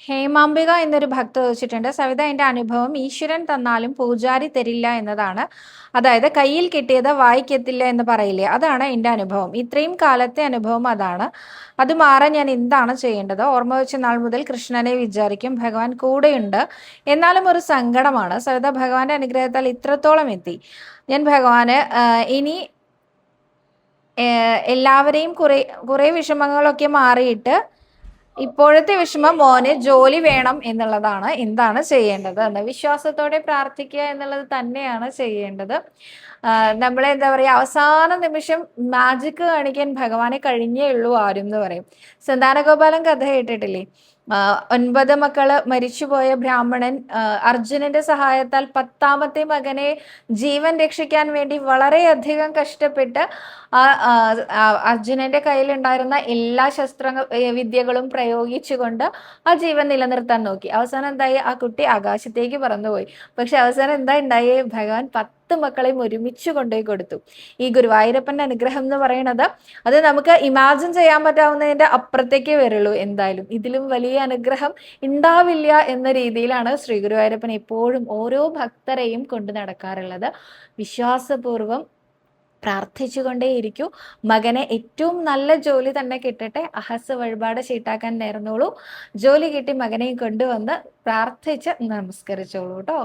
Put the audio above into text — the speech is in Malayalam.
ഹേമാംബിക എന്നൊരു ഭക്ത ചോദിച്ചിട്ടുണ്ട്, സവിത എൻ്റെ അനുഭവം ഈശ്വരൻ തന്നാലും പൂജാരി തരില്ല എന്നതാണ്. അതായത് കയ്യിൽ കിട്ടിയത് വായിക്കെത്തില്ല എന്ന് പറയില്ലേ, അതാണ് എൻ്റെ അനുഭവം. ഇത്രയും കാലത്തെ അനുഭവം അതാണ്. അത് മാറാൻ ഞാൻ എന്താണ് ചെയ്യേണ്ടത്? ഓർമ്മ വെച്ച നാൾ മുതൽ കൃഷ്ണനെ വിചാരിക്കും, ഭഗവാൻ കൂടെയുണ്ട്, എന്നാലും ഒരു സങ്കടമാണ്. സവിത ഭഗവാന്റെ അനുഗ്രഹത്താൽ ഇത്രത്തോളം എത്തി. ഞാൻ ഭഗവാന് ഇനി എല്ലാവരെയും കുറെ വിഷമങ്ങളൊക്കെ മാറിയിട്ട് ഇപ്പോഴത്തെ വിഷമം മോന് ജോലി വേണം എന്നുള്ളതാണ്. എന്താണ് ചെയ്യേണ്ടത് എന്ന് വിശ്വാസത്തോടെ പ്രാർത്ഥിക്കുക എന്നുള്ളത് തന്നെയാണ് ചെയ്യേണ്ടത്. നമ്മളെ എന്താ പറയുക, അവസാന നിമിഷം മാജിക് കാണിക്കാൻ ഭഗവാനെ കഴിഞ്ഞേ ഉള്ളൂ ആരും എന്ന് പറയും. സന്താനഗോപാലൻ കഥ കേട്ടിട്ടില്ലേ? 9 മക്കള് മരിച്ചുപോയ ബ്രാഹ്മണൻ അർജുനന്റെ സഹായത്താൽ 10ാമത്തെ മകനെ ജീവൻ രക്ഷിക്കാൻ വേണ്ടി വളരെയധികം കഷ്ടപ്പെട്ട് അർജുനന്റെ കയ്യിലുണ്ടായിരുന്ന എല്ലാ വിദ്യകളും പ്രയോഗിച്ചുകൊണ്ട് ആ ജീവൻ നിലനിർത്താൻ നോക്കി. അവസാനം എന്തായി? ആ കുട്ടി ആകാശത്തേക്ക് പറന്നുപോയി. പക്ഷെ അവസാനം എന്താ ഉണ്ടായേ? ഭഗവാൻ 10 മക്കളെയും ഒരുമിച്ച് കൊണ്ടുപോയി കൊടുത്തു. ഈ ഗുരുവായൂരപ്പന്റെ അനുഗ്രഹം എന്ന് പറയുന്നത് അത് നമുക്ക് ഇമാജിൻ ചെയ്യാൻ പറ്റാവുന്നതിന്റെ അപ്പുറത്തേക്കേ വരുള്ളൂ. എന്തായാലും ഇതിലും വലിയ അനുഗ്രഹം ഉണ്ടാവില്ല എന്ന രീതിയിലാണ് ശ്രീ ഗുരുവായൂരപ്പൻ എപ്പോഴും ഓരോ ഭക്തരെയും കൊണ്ടു നടക്കാറുള്ളത്. വിശ്വാസപൂർവം പ്രാർത്ഥിച്ചുകൊണ്ടേയിരിക്കൂ. മകനെ ഏറ്റവും നല്ല ജോലി തന്നെ കിട്ടട്ടെ. അഹസ് വഴിപാട് ചീട്ടാക്കാൻ നേർന്നോളൂ. ജോലി കിട്ടി മകനെയും കൊണ്ടുവന്ന് പ്രാർത്ഥിച്ച് നമസ്കരിച്ചോളൂ കേട്ടോ.